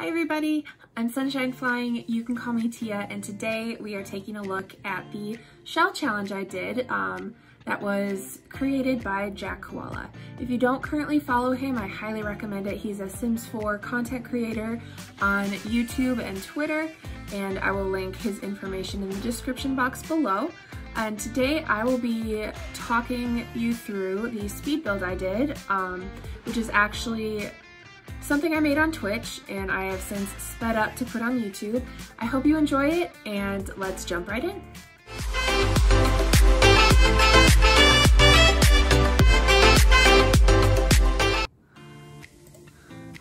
Hi everybody, I'm Sunshine Flying, you can call me Tia, and today we are taking a look at the shell challenge I did that was created by JACKOALA. If you don't currently follow him, I highly recommend it. He's a Sims 4 content creator on YouTube and Twitter, and I will link his information in the description box below. And today I will be talking you through the speed build I did, which is actually something I made on Twitch and I have since sped up to put on YouTube. I hope you enjoy it, and let's jump right in.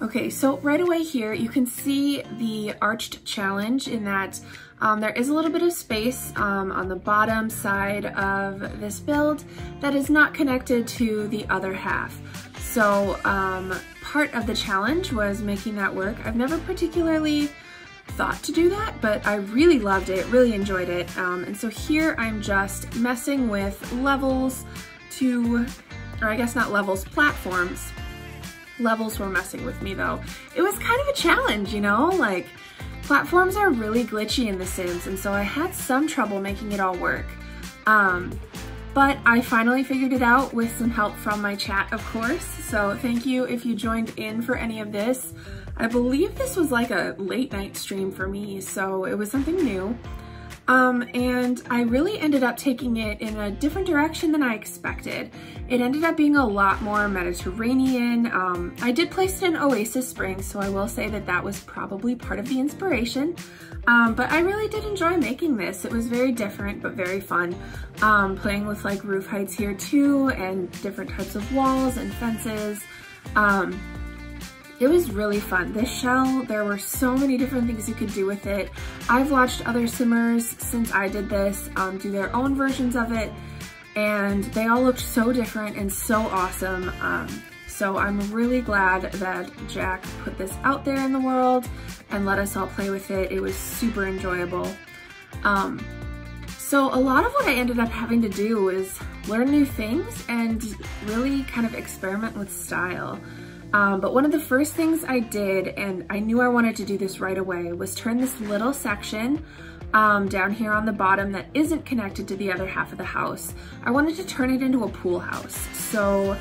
Okay, so right away here you can see the arched challenge in that there is a little bit of space on the bottom side of this build that is not connected to the other half. So part of the challenge was making that work. I've never particularly thought to do that, but I really loved it, really enjoyed it. And so here I'm just messing with levels or I guess not levels, platforms. Levels were messing with me though. It was kind of a challenge, you know, like platforms are really glitchy in The Sims, and so I had some trouble making it all work. But I finally figured it out with some help from my chat, of course. So thank you if you joined in for any of this. I believe this was like a late night stream for me, so it was something new. And I really ended up taking it in a different direction than I expected. It ended up being a lot more Mediterranean. I did place it in Oasis Springs, so I will say that that was probably part of the inspiration. But I really did enjoy making this. It was very different, but very fun. Playing with like roof heights here too, and different types of walls and fences. It was really fun. This shell, there were so many different things you could do with it. I've watched other simmers since I did this do their own versions of it, and they all looked so different and so awesome. So I'm really glad that Jack put this out there in the world and let us all play with it. It was super enjoyable. So a lot of what I ended up having to do was learn new things and really kind of experiment with style. But one of the first things I did, and I knew I wanted to do this right away, was turn this little section down here on the bottom that isn't connected to the other half of the house. I wanted to turn it into a pool house. So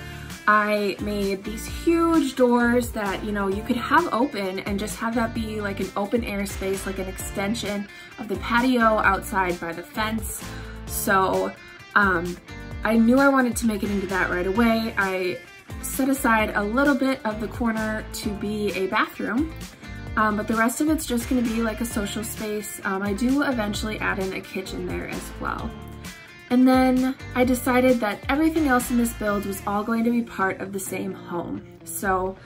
I made these huge doors that, you know, you could have open and just have that be like an open air space, like an extension of the patio outside by the fence. So I knew I wanted to make it into that right away. I set aside a little bit of the corner to be a bathroom, but the rest of it's just going to be like a social space. I do eventually add in a kitchen there as well. And then I decided that everything else in this build was all going to be part of the same home. So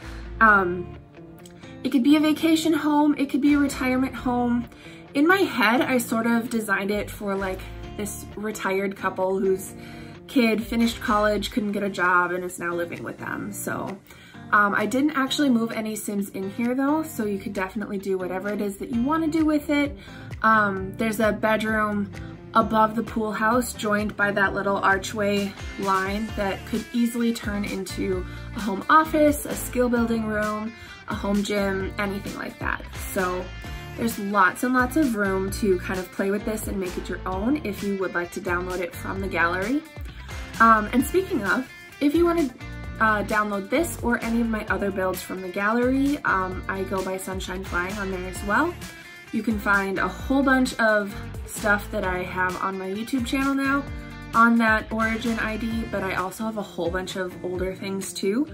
it could be a vacation home, it could be a retirement home. In my head, I sort of designed it for like this retired couple whose kid finished college, couldn't get a job, and is now living with them. So I didn't actually move any Sims in here though, so you could definitely do whatever it is that you want to do with it. There's a bedroom above the pool house joined by that little archway line that could easily turn into a home office, a skill building room, a home gym, anything like that. So there's lots and lots of room to kind of play with this and make it your own if you would like to download it from the gallery. And speaking of, if you want to download this or any of my other builds from the gallery, I go by Sunshine Flying on there as well. You can find a whole bunch of stuff that I have on my YouTube channel now on that origin ID, but I also have a whole bunch of older things too.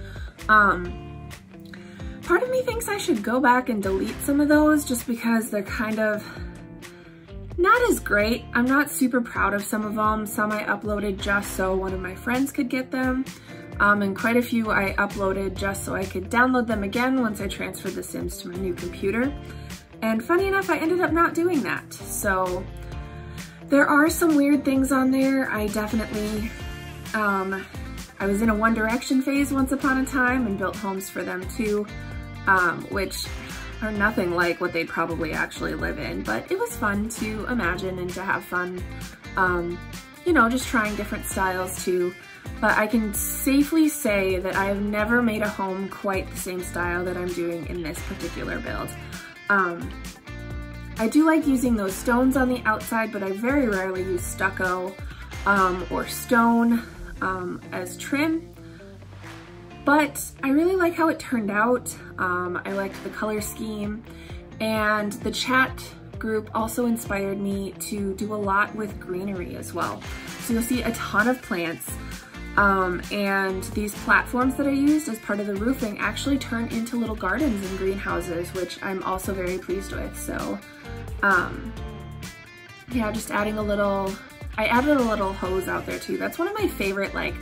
Part of me thinks I should go back and delete some of those just because they're kind of not as great. I'm not super proud of some of them. Some I uploaded just so one of my friends could get them. And quite a few I uploaded just so I could download them again once I transferred The Sims to my new computer. And funny enough, I ended up not doing that. So there are some weird things on there. I definitely, I was in a One Direction phase once upon a time and built homes for them too, which are nothing like what they'd probably actually live in, but it was fun to imagine and to have fun, you know, just trying different styles too. but I can safely say that I have never made a home quite the same style that I'm doing in this particular build. I do like using those stones on the outside, but I very rarely use stucco or stone as trim. But I really like how it turned out. I liked the color scheme, and the chat group also inspired me to do a lot with greenery as well. So you'll see a ton of plants, and these platforms that I used as part of the roofing actually turned into little gardens and greenhouses, which I'm also very pleased with. So yeah, just adding a little, I added a little hose out there too. That's one of my favorite like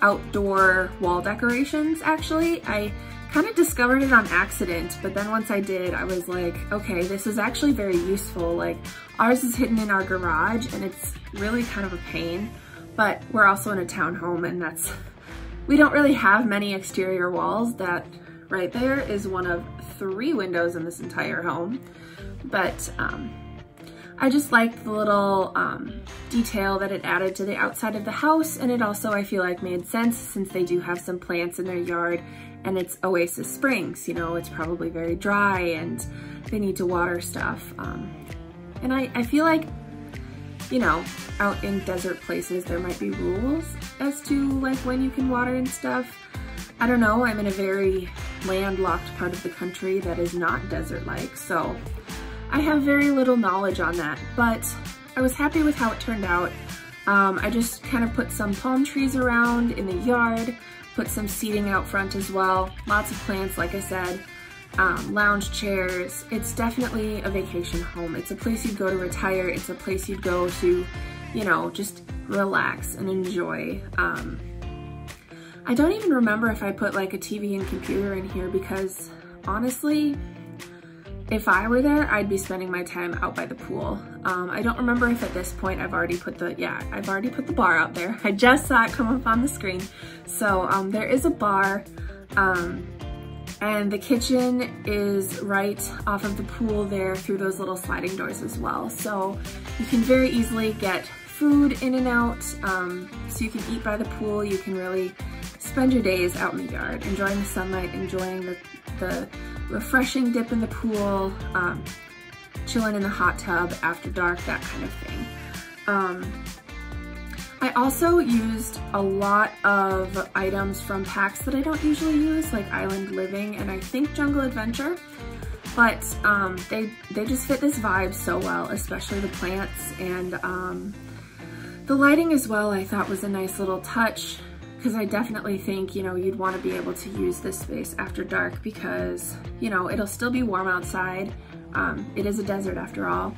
outdoor wall decorations actually. I kind of discovered it on accident, but then once I did, I was like, okay, this is actually very useful. Like ours is hidden in our garage and it's really kind of a pain, but we're also in a townhome and we don't really have many exterior walls. That right there is one of 3 windows in this entire home. But I just liked the little detail that it added to the outside of the house, and it also, I feel like, made sense since they do have some plants in their yard and it's Oasis Springs, you know, it's probably very dry and they need to water stuff. And I feel like, you know, out in desert places there might be rules as to like when you can water and stuff. I don't know, I'm in a very landlocked part of the country that is not desert-like, so I have very little knowledge on that, but I was happy with how it turned out. I just kind of put some palm trees around in the yard, put some seating out front as well, lots of plants like I said, lounge chairs. It's definitely a vacation home. It's a place you'd go to retire. It's a place you'd go to, you know, just relax and enjoy. I don't even remember if I put like a TV and computer in here because honestly, if I were there, I'd be spending my time out by the pool. I don't remember if at this point I've already put the bar out there. I just saw it come up on the screen. So there is a bar, and the kitchen is right off of the pool there through those little sliding doors as well. So you can very easily get food in and out, so you can eat by the pool. You can really spend your days out in the yard, enjoying the sunlight, enjoying the refreshing dip in the pool, chilling in the hot tub after dark, that kind of thing. I also used a lot of items from packs that I don't usually use, like Island Living and I think Jungle Adventure, but they just fit this vibe so well, especially the plants, and the lighting as well I thought was a nice little touch, because I definitely think, you know, you'd want to be able to use this space after dark because, you know, it'll still be warm outside. It is a desert after all.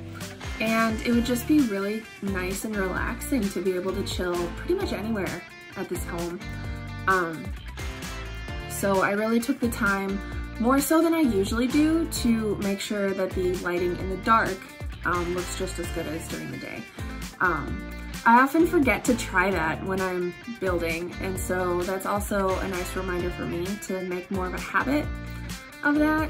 And it would just be really nice and relaxing to be able to chill pretty much anywhere at this home. So I really took the time, more so than I usually do, to make sure that the lighting in the dark looks just as good as during the day. I often forget to try that when I'm building, and so that's also a nice reminder for me to make more of a habit of that.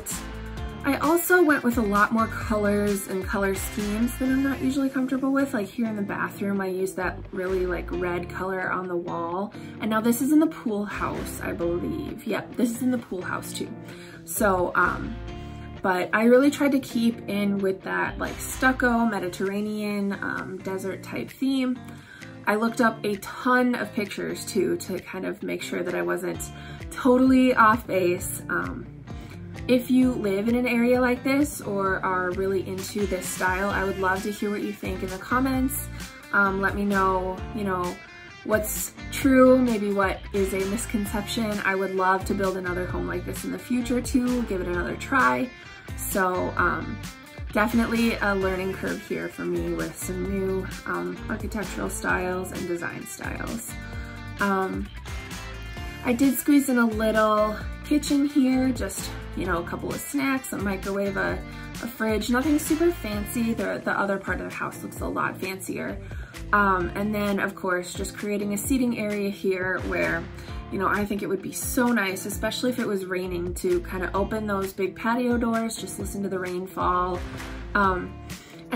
I also went with a lot more colors and color schemes that I'm not usually comfortable with. Like here in the bathroom, I used that really like red color on the wall. And now this is in the pool house, I believe. Yep, this is in the pool house too. So, but I really tried to keep in with that like stucco, Mediterranean, desert type theme. I looked up a ton of pictures too to kind of make sure that I wasn't totally off base. If you live in an area like this or are really into this style, I would love to hear what you think in the comments. Let me know, you know, what's true, maybe what is a misconception. I would love to build another home like this in the future too, give it another try. So definitely a learning curve here for me with some new architectural styles and design styles. I did squeeze in a little kitchen here, just, you know, a couple of snacks, a microwave, a fridge, nothing super fancy. The other part of the house looks a lot fancier. And then of course, just creating a seating area here where, you know, I think it would be so nice, especially if it was raining, to kind of open those big patio doors, just listen to the rain fall, and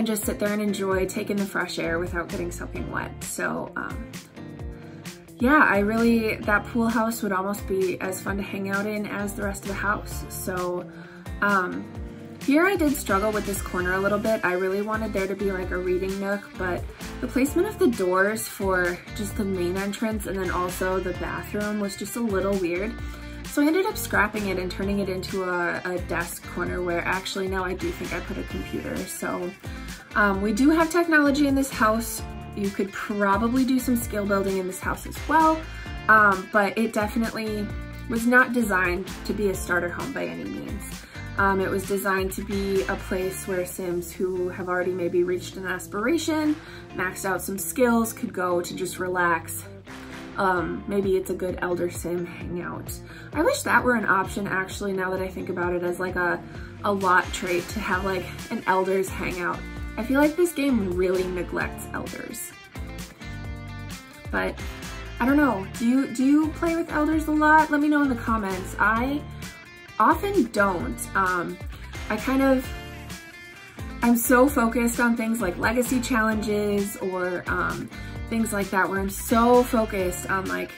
just sit there and enjoy taking the fresh air without getting soaking wet. So yeah, that pool house would almost be as fun to hang out in as the rest of the house. So here I did struggle with this corner a little bit. I really wanted there to be like a reading nook, but the placement of the doors for just the main entrance and then also the bathroom was just a little weird. So I ended up scrapping it and turning it into a desk corner where actually now I do think I put a computer. So we do have technology in this house. You could probably do some skill building in this house as well, but it definitely was not designed to be a starter home by any means. It was designed to be a place where Sims who have already maybe reached an aspiration, maxed out some skills, could go to just relax. Maybe it's a good elder sim hangout. I wish that were an option actually, now that I think about it, as like a lot trait to have like an elders hangout. I feel like this game really neglects elders. But I don't know, do you play with elders a lot? Let me know in the comments. I often don't. I'm so focused on things like legacy challenges or things like that, where I'm so focused on like,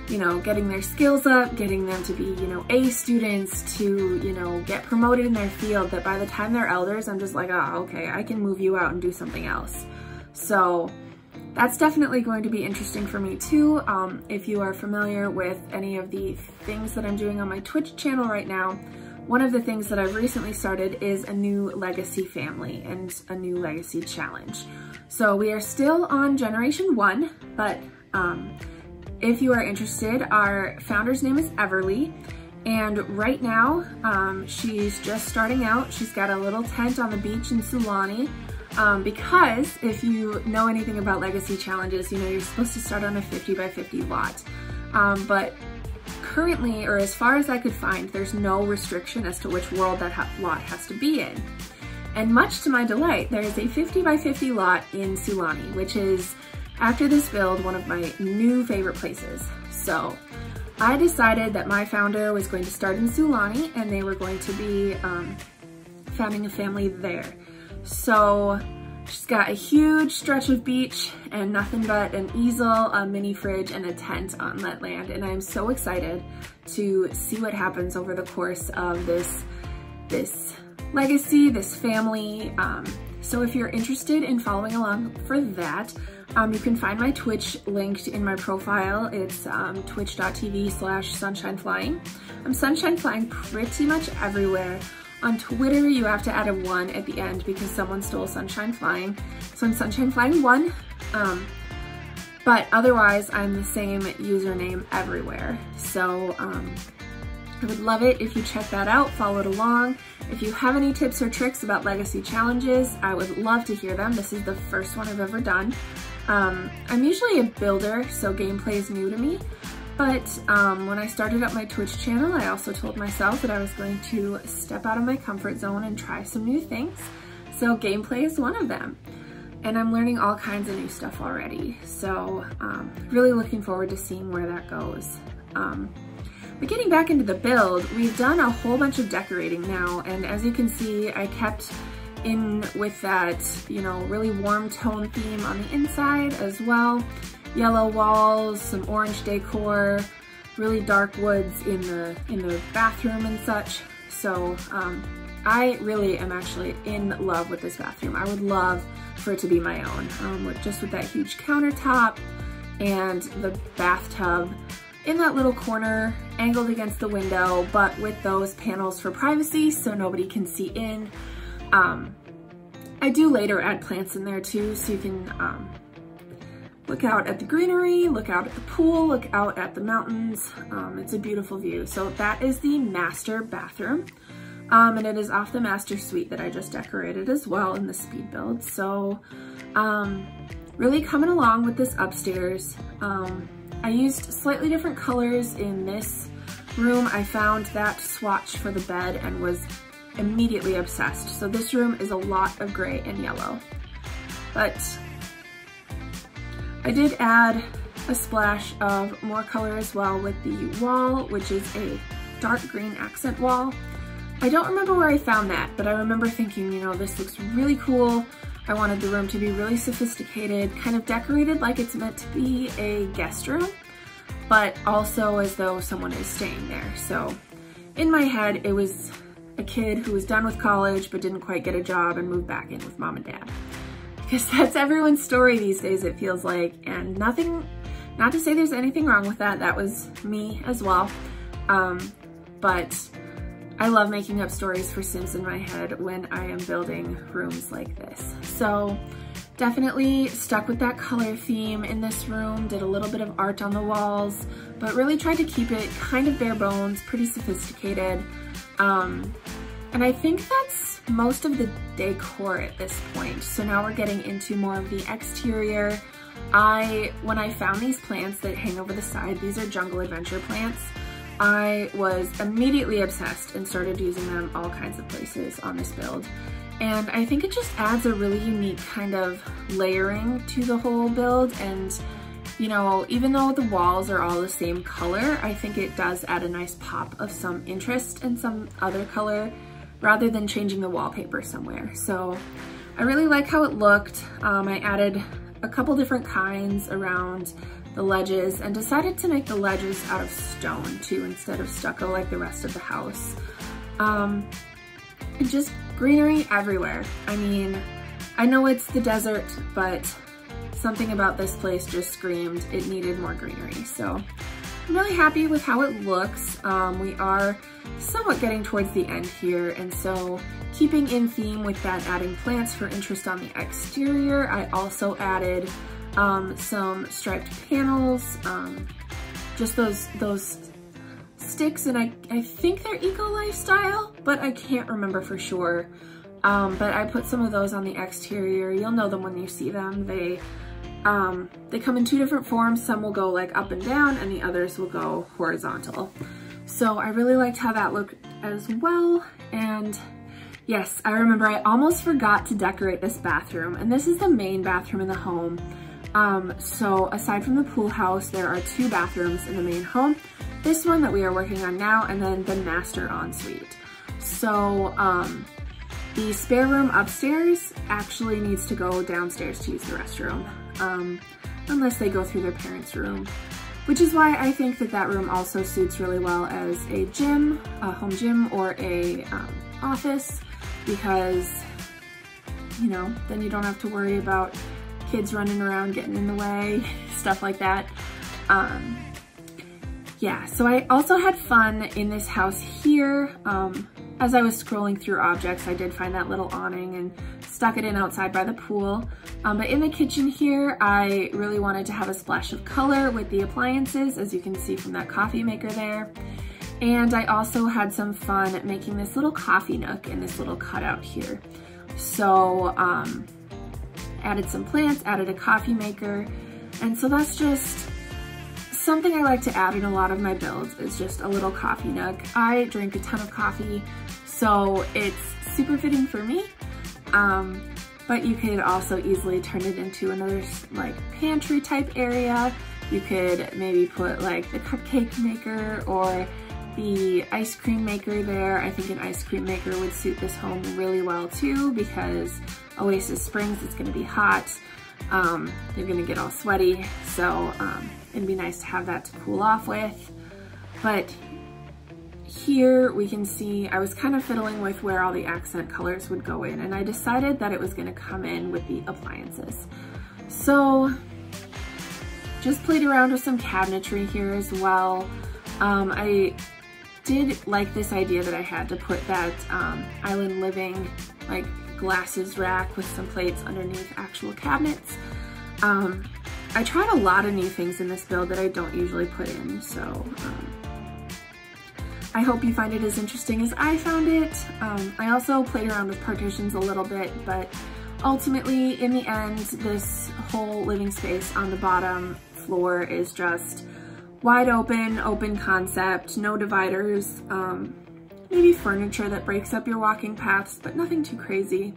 you know, getting their skills up, getting them to be, you know, A students, to, you know, get promoted in their field, that by the time they're elders, I'm just like, oh, okay, I can move you out and do something else. So that's definitely going to be interesting for me too. If you are familiar with any of the things that I'm doing on my Twitch channel right now, one of the things that I've recently started is a new legacy family and a new legacy challenge. So we are still on Generation 1, but if you are interested, our founder's name is Everly, and right now she's just starting out. She's got a little tent on the beach in Sulani, because if you know anything about legacy challenges, you know you're supposed to start on a 50 by 50 lot. But currently, or as far as I could find, there's no restriction as to which world that lot has to be in. And much to my delight, there is a 50 by 50 lot in Sulani, which is, after this build, one of my new favorite places. So I decided that my founder was going to start in Sulani and they were going to be founding a family there. So she's got a huge stretch of beach and nothing but an easel, a mini fridge, and a tent on that land. And I'm so excited to see what happens over the course of this legacy, this family. So if you're interested in following along for that, you can find my Twitch linked in my profile. It's twitch.tv/sunshineflying. I'm sunshine flying pretty much everywhere. On Twitter, you have to add a 1 at the end because someone stole Sunshine Flying. So I'm Sunshine Flying 1. But otherwise, I'm the same username everywhere. So I would love it if you check that out, follow it along. If you have any tips or tricks about legacy challenges, I would love to hear them. This is the first one I've ever done. I'm usually a builder, so gameplay is new to me. But when I started up my Twitch channel, I also told myself that I was going to step out of my comfort zone and try some new things. So gameplay is one of them. And I'm learning all kinds of new stuff already. So really looking forward to seeing where that goes. But getting back into the build, we've done a whole bunch of decorating now. And as you can see, I kept in with that, you know, really warm tone theme on the inside as well. Yellow walls, some orange decor, really dark woods in the bathroom and such. So I really am actually in love with this bathroom. I would love for it to be my own, just with that huge countertop and the bathtub in that little corner angled against the window, but with those panels for privacy so nobody can see in. I do later add plants in there too, so you can look out at the greenery, look out at the pool, look out at the mountains. It's a beautiful view. So that is the master bathroom. And it is off the master suite that I just decorated as well in the speed build. So really coming along with this upstairs. I used slightly different colors in this room. I found that swatch for the bed and was immediately obsessed. So this room is a lot of gray and yellow. But I did add a splash of more color as well with the wall, which is a dark green accent wall. I don't remember where I found that, but I remember thinking, you know, this looks really cool. I wanted the room to be really sophisticated, kind of decorated like it's meant to be a guest room. but also as though someone is staying there. So in my head, it was a kid who was done with college but didn't quite get a job and moved back in with mom and dad. Because that's everyone's story these days, it feels like, and nothing, not to say there's anything wrong with that, that was me as well. But I love making up stories for Sims in my head when I am building rooms like this. So definitely stuck with that color theme in this room, did a little bit of art on the walls, but really tried to keep it kind of bare bones, pretty sophisticated. And I think that's most of the decor at this point. So now we're getting into more of the exterior. When I found these plants that hang over the side, these are jungle adventure plants, I was immediately obsessed and started using them all kinds of places on this build. And I think it just adds a really unique kind of layering to the whole build. And, you know, even though the walls are all the same color, I think it does add a nice pop of some interest in some other color rather than changing the wallpaper somewhere. So I really like how it looked. I added a couple different kinds around the ledges and decided to make the ledges out of stone too instead of stucco like the rest of the house. And just greenery everywhere. I mean, I know it's the desert, but something about this place just screamed it needed more greenery. So I'm really happy with how it looks. We are somewhat getting towards the end here, and so keeping in theme with that, adding plants for interest on the exterior, I also added some striped panels, just those sticks, and I think they're eco lifestyle, but I can't remember for sure. But I put some of those on the exterior. You'll know them when you see them. They come in two different forms. Some will go like up and down and the others will go horizontal. So I really liked how that looked as well. And yes, I remember I almost forgot to decorate this bathroom, and this is the main bathroom in the home. So aside from the pool house, there are two bathrooms in the main home. This one that we are working on now, and then the master ensuite. So the spare room upstairs actually needs to go downstairs to use the restroom, unless they go through their parents' room, which is why I think that that room also suits really well as a gym, a home gym, or a office, because, you know, then you don't have to worry about kids running around getting in the way, stuff like that. Yeah, so I also had fun in this house here. As I was scrolling through objects, I did find that little awning and stuck it in outside by the pool. But in the kitchen here, I really wanted to have a splash of color with the appliances, as you can see from that coffee maker there. And I also had some fun making this little coffee nook in this little cutout here. So added some plants, added a coffee maker, and so that's just something I like to add in a lot of my builds, is just a little coffee nook. I drink a ton of coffee, so it's super fitting for me, but you could also easily turn it into another like pantry type area. You could maybe put like the cupcake maker or the ice cream maker there. I think an ice cream maker would suit this home really well too, because Oasis Springs, it's gonna be hot. They're gonna get all sweaty, so it'd be nice to have that to cool off with. But here we can see I was kind of fiddling with where all the accent colors would go in, and I decided that it was gonna come in with the appliances. So just played around with some cabinetry here as well. I did like this idea that I had to put that island living like glasses rack with some plates underneath actual cabinets. I tried a lot of new things in this build that I don't usually put in, so I hope you find it as interesting as I found it. I also played around with partitions a little bit, but ultimately in the end, this whole living space on the bottom floor is just wide open concept, no dividers, maybe furniture that breaks up your walking paths, but nothing too crazy.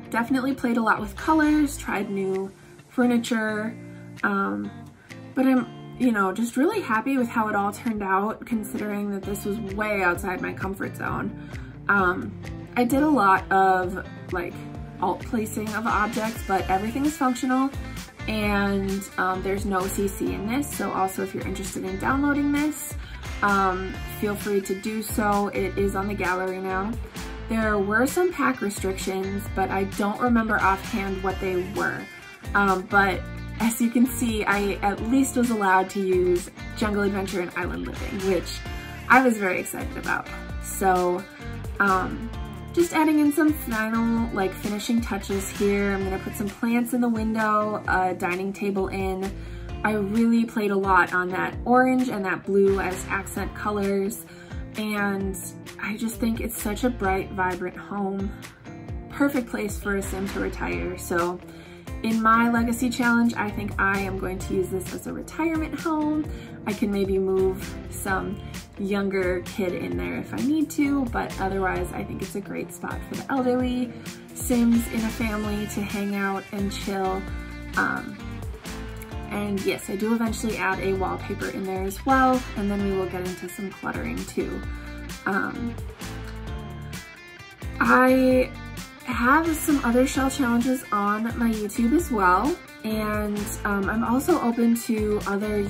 Definitely played a lot with colors, tried new furniture, but I'm, you know, just really happy with how it all turned out, considering that this was way outside my comfort zone. I did a lot of like alt placing of objects, but everything is functional. and there's no CC in this, so also if you're interested in downloading this, feel free to do so. It is on the gallery now. There were some pack restrictions, but I don't remember offhand what they were. But as you can see, I at least was allowed to use Jungle Adventure and Island Living, which I was very excited about. So just adding in some final finishing touches here. I'm gonna put some plants in the window, a dining table in. I really played a lot on that orange and that blue as accent colors, and I just think it's such a bright, vibrant home. Perfect place for a sim to retire. So in my legacy challenge, I think I am going to use this as a retirement home. I can maybe move some younger kid in there if I need to, but otherwise I think it's a great spot for the elderly, sims in a family to hang out and chill. And yes, I do eventually add a wallpaper in there as well, and then we will get into some cluttering too. I have some other shell challenges on my YouTube as well, and I'm also open to other,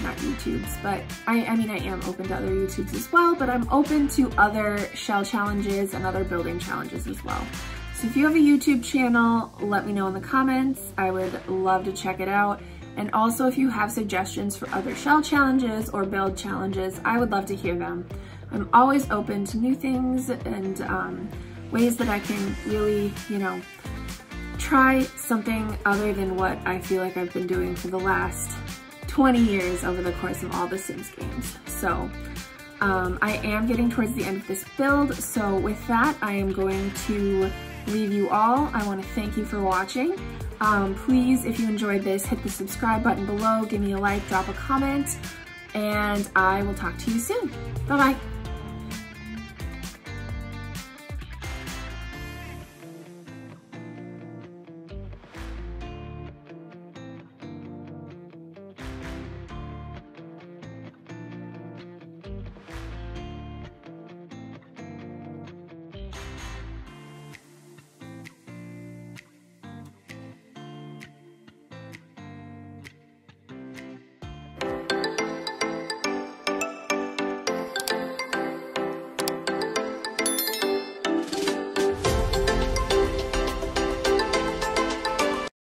not YouTubes, but I mean I am open to other YouTubes as well, but I'm open to other shell challenges and other building challenges as well. So if you have a YouTube channel, let me know in the comments. I would love to check it out. And also if you have suggestions for other shell challenges or build challenges, I would love to hear them. I'm always open to new things and ways that I can really, try something other than what I feel like I've been doing for the last 20 years over the course of all the Sims games. So I am getting towards the end of this build, so with that I am going to leave you all. I want to thank you for watching. Please, if you enjoyed this, hit the subscribe button below, give me a like, drop a comment, and I will talk to you soon. Bye-bye.